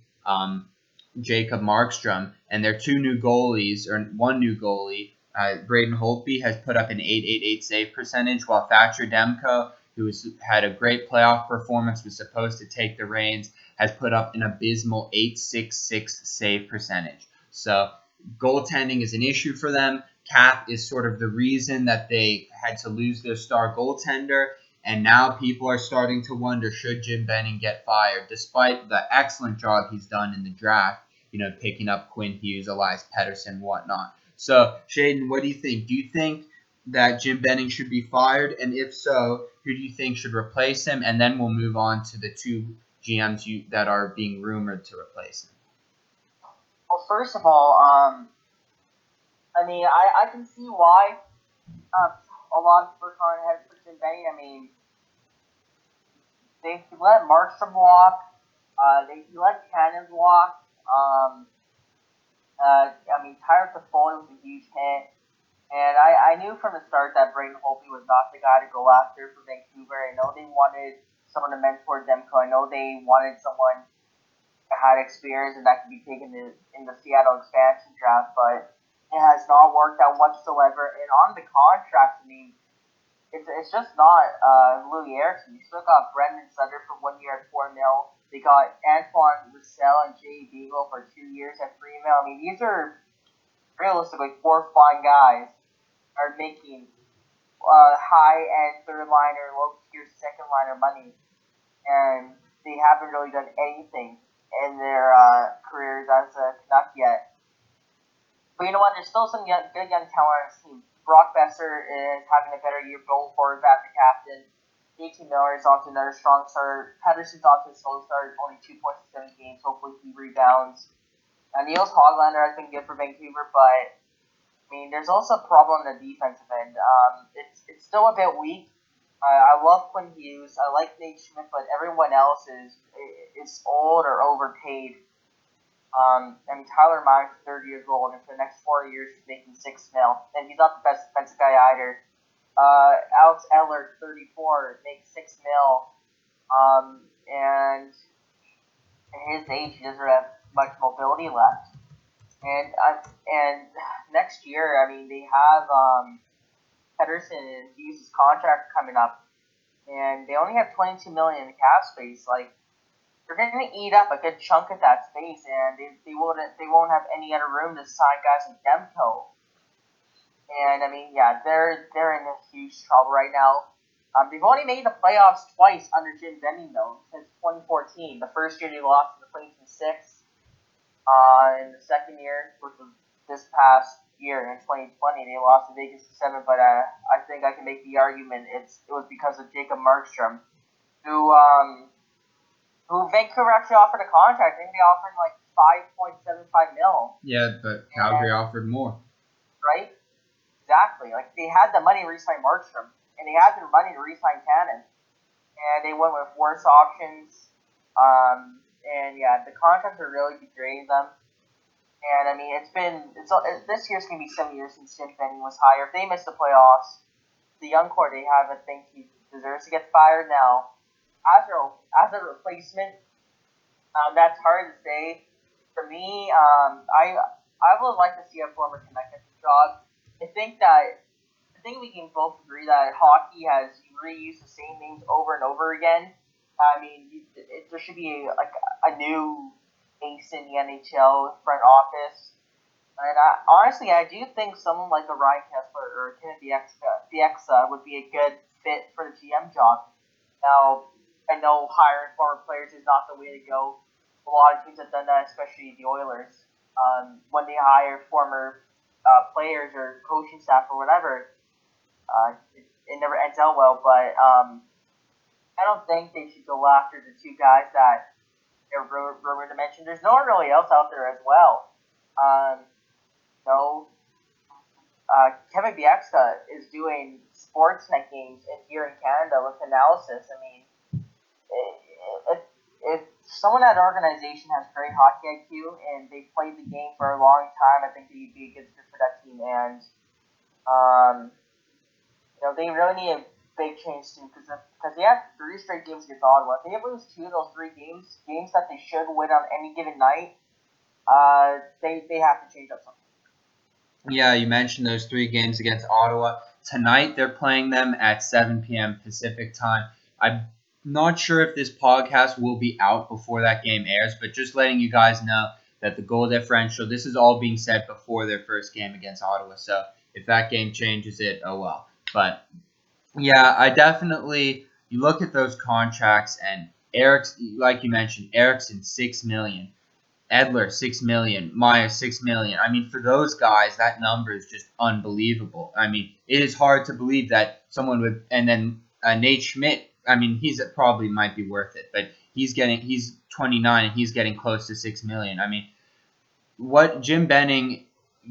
A: Jacob Markstrom. And their 2 new goalies, or 1 new goalie, Braden Holtby, has put up an .888 save percentage, while Thatcher Demko, who had a great playoff performance, was supposed to take the reins, has put up an abysmal .866 save percentage. So goaltending is an issue for them. Cap is sort of the reason that they had to lose their star goaltender. And now people are starting to wonder, should Jim Benning get fired, despite the excellent job he's done in the draft, picking up Quinn Hughes, Elias Pettersson, whatnot. So, Shaedon, what do you think? Do you think that Jim Benning should be fired? And if so, who do you think should replace him? And then we'll move on to the two GMs that are being rumored to replace him.
B: Well, first of all, I mean, I can see why a lot of people are calling ahead for Jim Benning. I mean, they let Markstrom walk. They let Cannon walk. I mean, Tyler Toffoli was a huge hit. And I knew from the start that Braden Holtby was not the guy to go after for Vancouver. I know they wanted someone to mentor Demko. I know they wanted someone that had experience and that could be taken in the Seattle expansion draft, but it has not worked out whatsoever. And on the contract, I mean, it's just not Louis Eriksson. You still got Brendan Sutter for 1 year at $4 million. They got Antoine Roussel and Jay Beagle for 2 years at $3 million. I mean, these are realistically 4 fine guys are making high-end third-liner, low-tier second-liner money, and they haven't really done anything in their careers as a Canuck yet. But you know what? There's still some good young talent on this team. Brock Besser is having a better year. Bill Horvat, the captain. JT Miller is off to another strong start. Pettersson's off to a slow start, only 2 points in 7 games. Hopefully he rebounds. Niels Hoglander has been good for Vancouver, but I mean, there's also a problem in the defensive end. It's still a bit weak. I love Quinn Hughes. I like Nate Schmidt, but everyone else is old or overpaid. I mean, Tyler Myers is 30 years old, and for the next 4 years, he's making $6 million, and he's not the best defensive guy either. Alex Eller, 34, makes $6 million, and at his age, he doesn't have much mobility left. And next year, I mean, they have Pettersson and Hughes' contract coming up, and they only have $22 million in the cap space. Like, they're going to eat up a good chunk of that space, and they won't have any other room to sign guys like Demko. And I mean, yeah, they're in a huge trouble right now. They've only made the playoffs twice under Jim Benning though since 2014. The first year they lost to the Flames in 6. In the second year, which was this past year in 2020, they lost to Vegas in 7. But I think I can make the argument it was because of Jacob Markstrom, who Vancouver actually offered a contract. I think they offered like $5.75 million.
A: Yeah, but Calgary offered more.
B: Right? Exactly. Like, they had the money to re-sign Markstrom, and they had the money to re-sign Cannon, and they went with worse options. And yeah, the contracts are really degrading them. And I mean, this year's gonna be 7 years since Jim Benning was hired. If they miss the playoffs, the young core they have, I think he deserves to get fired now. As a replacement, that's hard to say. For me, I would like to see a former Canuck get the job. I think we can both agree that hockey has reused the same names over and over again. I mean, there should be a new face in the NHL front office. And honestly, I do think someone like a Ryan Kessler or Kenneth Bieksa would be a good fit for the GM job. Now, I know hiring former players is not the way to go. A lot of teams have done that, especially the Oilers. When they hire former players or coaching staff or whatever, it never ends out well. But I don't think they should go after the two guys that they're rumored to mention. There's no one really else out there as well. Kevin Bieksa is doing Sportsnet games here in Canada with analysis. I mean, if someone at an organization has great hockey IQ and they've played the game for a long time, I think they'd be a good fit for that team. And they really need a big change soon because they have 3 straight games against Ottawa. If they lose 2 of those 3 games that they should win on any given night, they have to change up something.
A: Yeah, you mentioned those 3 games against Ottawa. Tonight, they're playing them at 7 p.m. Pacific time. I'm not sure if this podcast will be out before that game airs, but just letting you guys know that the goal differential, this is all being said before their first game against Ottawa. So if that game changes it, oh well. But yeah, I definitely you look at those contracts, and Eric's, like you mentioned, Eriksson $6 million, Edler $6 million, Maya $6 million. I mean, for those guys, that number is just unbelievable. I mean, it is hard to believe that someone would. And then Nate Schmidt. I mean, he's probably might be worth it, but he's 29 and he's getting close to $6 million. I mean, what Jim Benning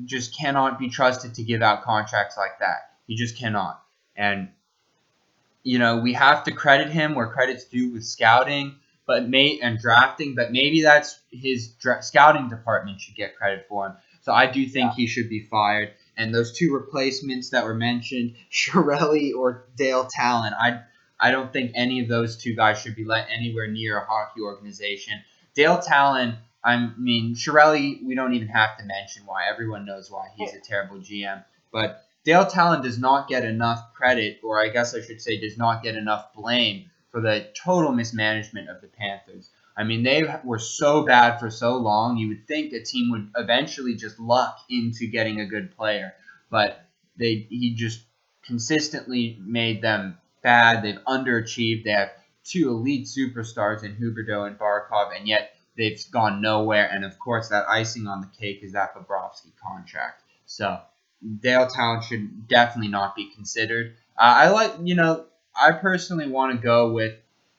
A: just cannot be trusted to give out contracts like that. He just cannot. And we have to credit him where credit's due with scouting, and drafting. But maybe that's his scouting department should get credit for him. So I do think he should be fired. And those two replacements that were mentioned, Chiarelli or Dale Talon, I don't think any of those two guys should be let anywhere near a hockey organization. Dale Talon, I mean, Chiarelli, we don't even have to mention why. Everyone knows why. He's a terrible GM. But Dale Talon does not get enough credit, or I guess I should say does not get enough blame for the total mismanagement of the Panthers. I mean, they were so bad for so long, you would think a team would eventually just luck into getting a good player. But he just consistently made them bad. They've underachieved. They have two elite superstars in Huberdeau and Barkov, and yet they've gone nowhere. And, of course, that icing on the cake is that Bobrovsky contract. So Dale Talon should definitely not be considered. I personally want to go with,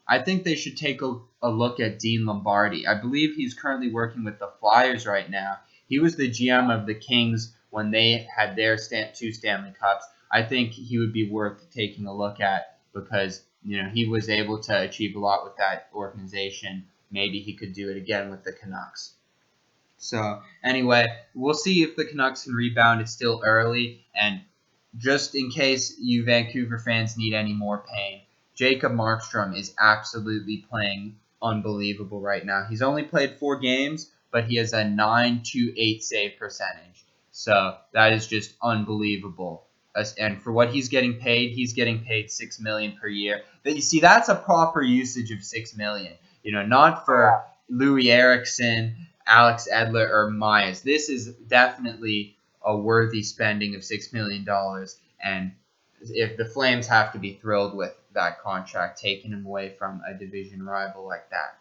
A: I think they should take a look at Dean Lombardi. I believe he's currently working with the Flyers right now. He was the GM of the Kings when they had their two Stanley Cups. I think he would be worth taking a look at because, he was able to achieve a lot with that organization. Maybe he could do it again with the Canucks. So, anyway, we'll see if the Canucks can rebound. It's still early, and just in case you Vancouver fans need any more pain, Jacob Markstrom is absolutely playing unbelievable right now. He's only played 4 games, but he has a .928 save percentage. So, that is just unbelievable. And for what he's getting paid $6 million per year. But you see, that's a proper usage of $6 million. Not for Louis Eriksson, Alex Edler, or Myers. This is definitely a worthy spending of $6 million. And if the Flames have to be thrilled with that contract, taking him away from a division rival like that.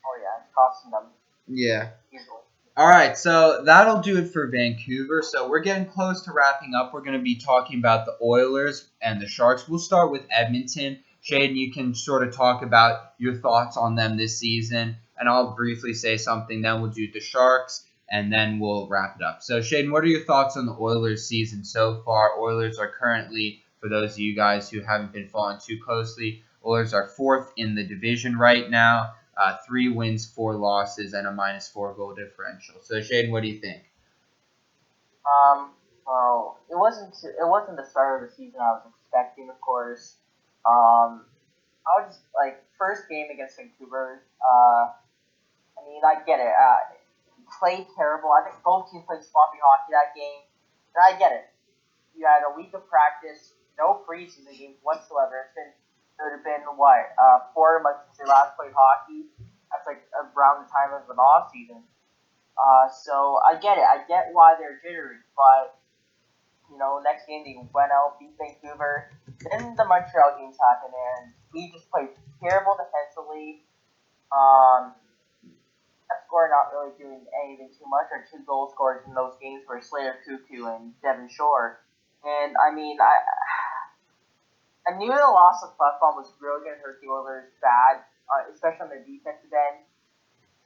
B: Oh, yeah, it's costing them.
A: Yeah.
B: Easily.
A: All right, so that'll do it for Vancouver. So we're getting close to wrapping up. We're going to be talking about the Oilers and the Sharks. We'll start with Edmonton. Shaedon, you can sort of talk about your thoughts on them this season, and I'll briefly say something. Then we'll do the Sharks, and then we'll wrap it up. So, Shaedon, what are your thoughts on the Oilers season so far? Oilers are currently, for those of you guys who haven't been following too closely, Oilers are 4th in the division right now. 3 wins, 4 losses, and a -4 goal differential. So, Shaedon, what do you think?
B: Well, it wasn't the start of the season I was expecting, of course. I was just first game against Vancouver. I mean, I get it. Played terrible. I think both teams played sloppy hockey that game. And I get it. You had a week of practice, no preseason games whatsoever. It would have been 4 months since they last played hockey. That's around the time of an off season. So I get it. I get why they're jittery, but next game they went out, beat Vancouver. Then the Montreal games happened, and we just played terrible defensively. Score not really doing anything too much. Our 2 goal scorers in those games were Slater Cuckoo and Devin Shore. And I mean, I knew the loss of Buffon was really going to hurt the Oilers bad, especially on the defensive end.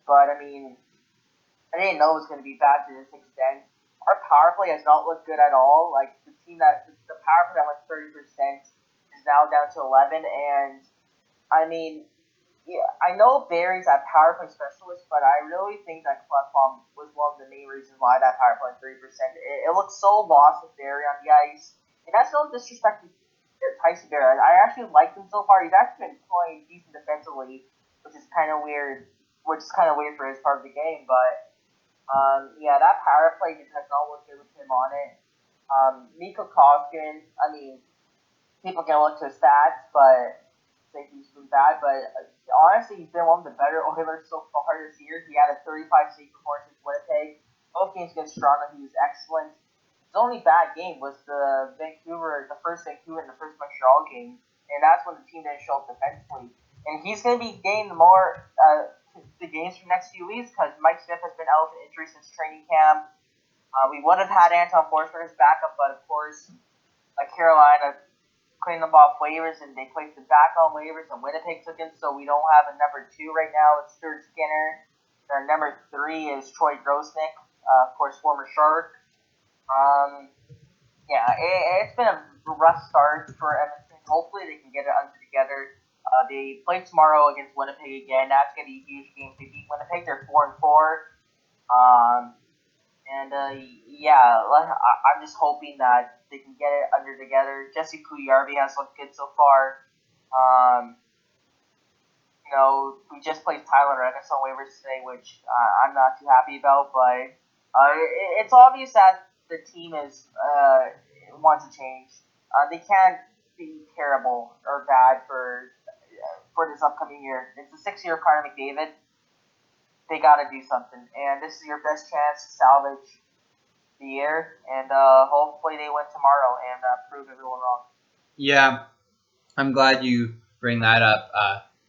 B: But I mean, I didn't know it was going to be bad to this extent. Our power play has not looked good at all. The power play that went 30% is now down to 11. And I mean, yeah, I know Barry's a power play specialist, but I really think that Clefbaum was one of the main reasons why that power play 30%. It looks so lost with Barry on the ice. And that's no disrespect to Tyson Barry. I actually like him so far. He's actually been playing decent defensively, which is kind of weird for his part of the game. But that power play just has not looked good with him on it. Mikko Koskinen, I mean, people can look to his stats, but say he's been bad. But honestly, he's been one of the better Oilers so far this year. He had a 35 save performance in Winnipeg. Both games against Toronto, he was excellent. His only bad game was the first Vancouver and the first Montreal game. and that's when the team didn't show up defensively. And he's going to be getting the games for the next few weeks because Mike Smith has been out with injury since training camp. We would have had Anton Forsberg as backup, but of course, Carolina cleaned them off waivers and they placed him back on waivers, and Winnipeg took him, so we don't have a number 2 right now. It's Stuart Skinner. Our number 3 is Troy Grosnick, of course, former Shark. It's been a rough start for Edmonton. Hopefully they can get it under together. They play tomorrow against Winnipeg again. That's going to be a huge game. If they beat Winnipeg, they're 4-4. I'm just hoping that they can get it under together. Jesse Puljujarvi has looked good so far. We just placed Tyler Ennis on waivers today, which I'm not too happy about. But it's obvious that the team wants to change. They can't be terrible or bad for this upcoming year. It's the 6th year of Connor McDavid. They got to do something, and this is your best chance to salvage the year, and hopefully they win tomorrow and prove everyone wrong.
A: Yeah, I'm glad you bring that up.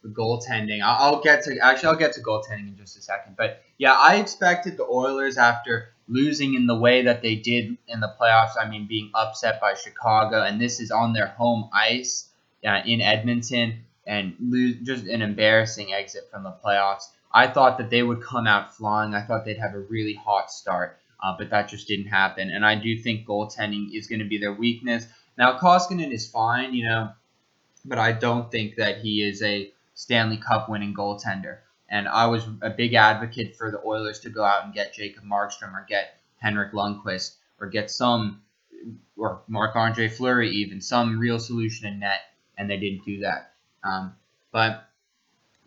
A: The goaltending. I'll get to goaltending in just a second, but yeah, I expected the Oilers, after losing in the way that they did in the playoffs. I mean, being upset by Chicago, and this is on their home ice in Edmonton, and just an embarrassing exit from the playoffs. I thought that they would come out flying. I thought they'd have a really hot start, but that just didn't happen. And I do think goaltending is going to be their weakness. Now, Koskinen is fine, but I don't think that he is a Stanley Cup winning goaltender. And I was a big advocate for the Oilers to go out and get Jacob Markstrom or get Henrik Lundqvist or get or Marc-Andre Fleury even, some real solution in net, and they didn't do that. But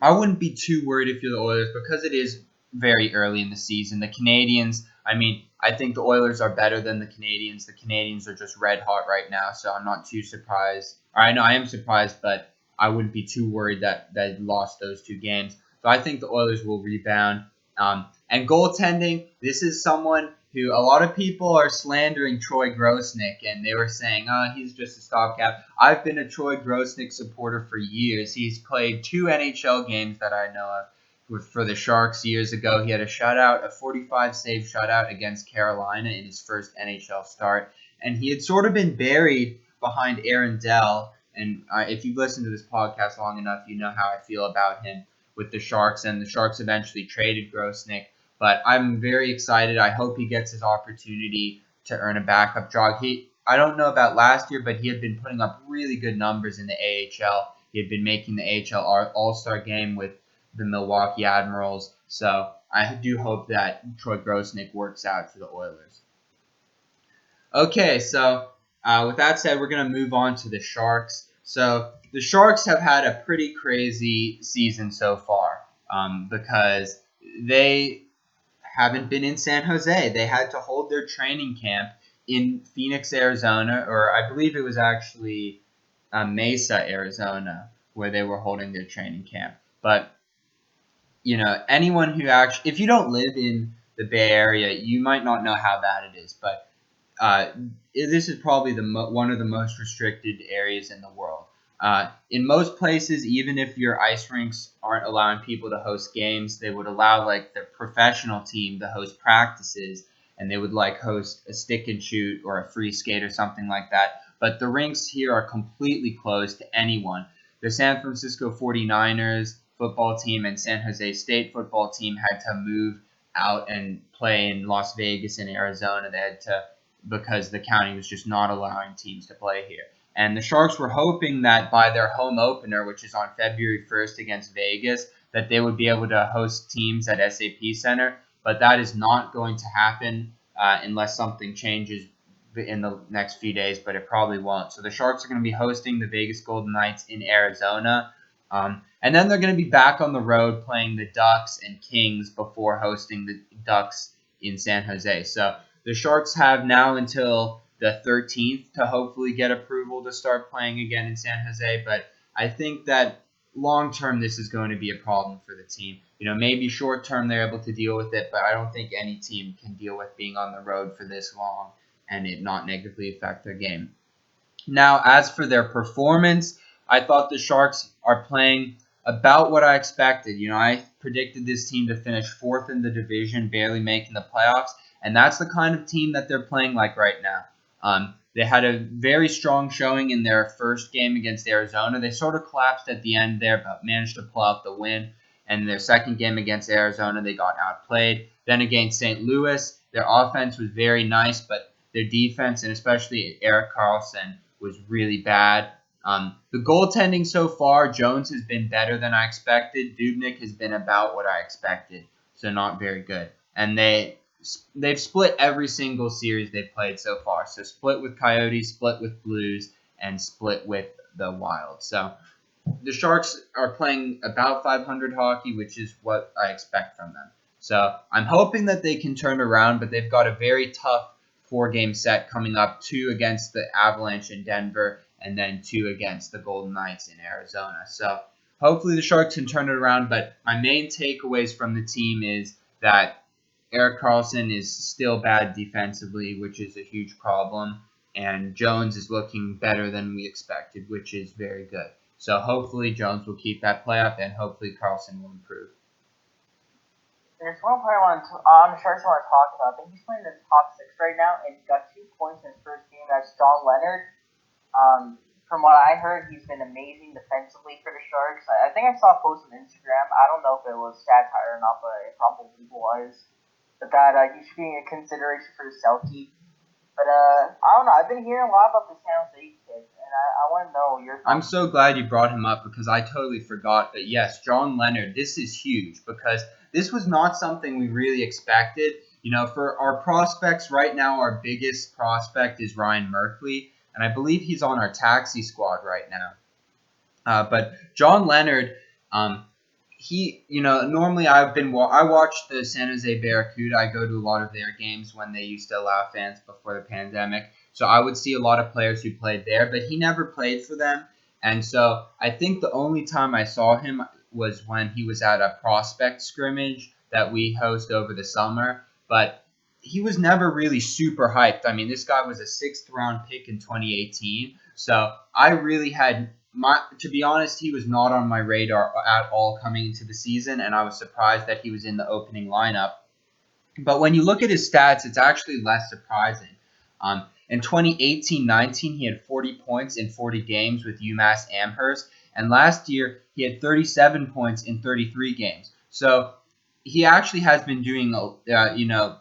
A: I wouldn't be too worried if you're the Oilers because it is very early in the season. The Canadiens, I think the Oilers are better than the Canadiens. The Canadiens are just red hot right now, so I'm not too surprised. I know I am surprised, but I wouldn't be too worried that they lost those 2 games. So I think the Oilers will rebound. And goaltending, this is someone who a lot of people are slandering Troy Grosnick, and they were saying, he's just a stopgap. I've been a Troy Grosnick supporter for years. He's played 2 NHL games that I know of for the Sharks years ago. He had a 45-save shutout against Carolina in his first NHL start, and he had sort of been buried behind Aaron Dell. And if you've listened to this podcast long enough, you know how I feel about him with the Sharks, and the Sharks eventually traded Grosnick. But I'm very excited. I hope he gets his opportunity to earn a backup job. I don't know about last year, but he had been putting up really good numbers in the AHL. He had been making the AHL All-Star game with the Milwaukee Admirals. So I do hope that Troy Grosnick works out for the Oilers. Okay, so with that said, we're going to move on to the Sharks. So the Sharks have had a pretty crazy season so far because they haven't been in San Jose. They had to hold their training camp in Phoenix, Arizona, or I believe it was actually Mesa, Arizona, where they were holding their training camp. But, anyone who if you don't live in the Bay Area, you might not know how bad it is. But this is probably one of the most restricted areas in the world. In most places, even if your ice rinks aren't allowing people to host games, they would allow the professional team to host practices, and they would host a stick and shoot or a free skate or something like that. But the rinks here are completely closed to anyone. The San Francisco 49ers football team and San Jose State football team had to move out and play in Las Vegas and Arizona. They had to, because the county was just not allowing teams to play here. And the Sharks were hoping that by their home opener, which is on February 1st against Vegas, that they would be able to host teams at SAP Center. But that is not going to happen unless something changes in the next few days, but it probably won't. So the Sharks are going to be hosting the Vegas Golden Knights in Arizona. And then they're going to be back on the road playing the Ducks and Kings before hosting the Ducks in San Jose. So the Sharks have now until the 13th to hopefully get approval to start playing again in San Jose. But I think that long term, this is going to be a problem for the team. Maybe short term they're able to deal with it, but I don't think any team can deal with being on the road for this long and it not negatively affect their game. Now, as for their performance, I thought the Sharks are playing about what I expected. I predicted this team to finish 4th in the division, barely making the playoffs, and that's the kind of team that they're playing like right now. They had a very strong showing in their first game against Arizona. They sort of collapsed at the end there, but managed to pull out the win. And their second game against Arizona, they got outplayed. Then against St. Louis, their offense was very nice, but their defense, and especially Erik Karlsson, was really bad. The goaltending so far, Jones has been better than I expected. Dubnyk has been about what I expected, so not very good. And they've split every single series they've played so far. So split with Coyotes, split with Blues, and split with the Wild. So the Sharks are playing about 500 hockey, which is what I expect from them. So I'm hoping that they can turn around, but they've got a very tough 4-game set coming up, 2 against the Avalanche in Denver, and then 2 against the Golden Knights in Arizona. So hopefully the Sharks can turn it around, but my main takeaways from the team is that Erik Karlsson is still bad defensively, which is a huge problem, and Jones is looking better than we expected, which is very good. So hopefully Jones will keep that play up, and hopefully Karlsson will improve.
B: There's one player on the Sharks I want to talk about. I think he's playing in the top 6 right now, and he got 2 points in his first game. That's John Leonard. From what I heard, he's been amazing defensively for the Sharks. I think I saw a post on Instagram. I don't know if it was satire or not, but it probably was. But that he should be in consideration for the Selkie. But I don't know. I've been hearing a lot about the San Jose kid, and I want to know your thoughts.
A: I'm so glad you brought him up because I totally forgot. But yes, John Leonard, this is huge because this was not something we really expected. For our prospects right now, our biggest prospect is Ryan Merkley, and I believe he's on our taxi squad right now. But John Leonard, normally I watch the San Jose Barracuda. I go to a lot of their games when they used to allow fans before the pandemic. So I would see a lot of players who played there, but he never played for them. And so I think the only time I saw him was when he was at a prospect scrimmage that we host over the summer. But he was never really super hyped. I mean, this guy was a 6th-round pick in 2018. So I really had to be honest, he was not on my radar at all coming into the season, and I was surprised that he was in the opening lineup. But when you look at his stats, it's actually less surprising. In 2018-19, he had 40 points in 40 games with UMass Amherst, and last year he had 37 points in 33 games. So he actually has been doing,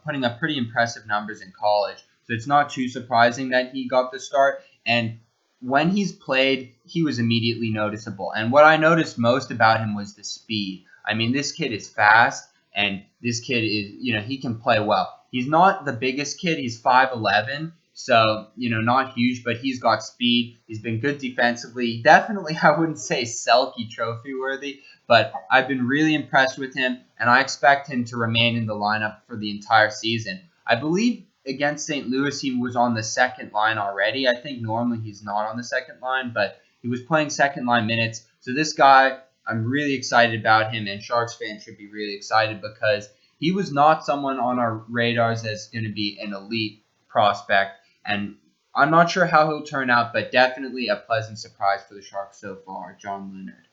A: putting up pretty impressive numbers in college. So it's not too surprising that he got the start. And when he's played, he was immediately noticeable. And what I noticed most about him was the speed. I mean, this kid is fast, and this kid is, he can play well. He's not the biggest kid. He's 5'11", so, not huge, but he's got speed. He's been good defensively. Definitely, I wouldn't say Selkie trophy worthy, but I've been really impressed with him, and I expect him to remain in the lineup for the entire season. I believe against St. Louis, he was on the second line already. I think normally he's not on the second line, but he was playing second line minutes. So this guy, I'm really excited about him, and Sharks fans should be really excited because he was not someone on our radars as going to be an elite prospect. And I'm not sure how he'll turn out, but definitely a pleasant surprise for the Sharks so far, John Leonard.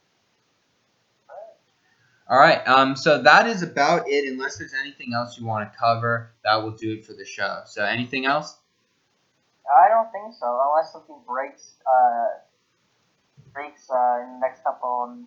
A: All right, so that is about it. Unless there's anything else you want to cover, that will do it for the show. So anything else?
B: I don't think so, unless something breaks in the next couple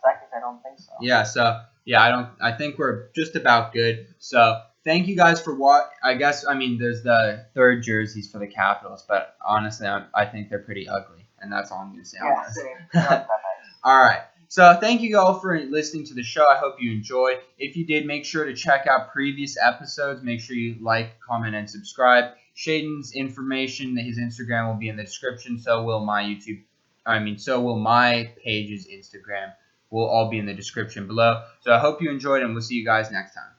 B: seconds. I don't think so.
A: Yeah, I think we're just about good. So thank you guys for what. There's the third jerseys for the Capitals, but honestly, I think they're pretty ugly, and that's all I'm going to say on
B: Yeah,
A: this.
B: same. Not that nice.
A: All right. So thank you all for listening to the show. I hope you enjoyed. If you did, make sure to check out previous episodes. Make sure you like, comment, and subscribe. Shaedon's information, his Instagram will be in the description. So will my page's Instagram. Will all be in the description below. So I hope you enjoyed, and we'll see you guys next time.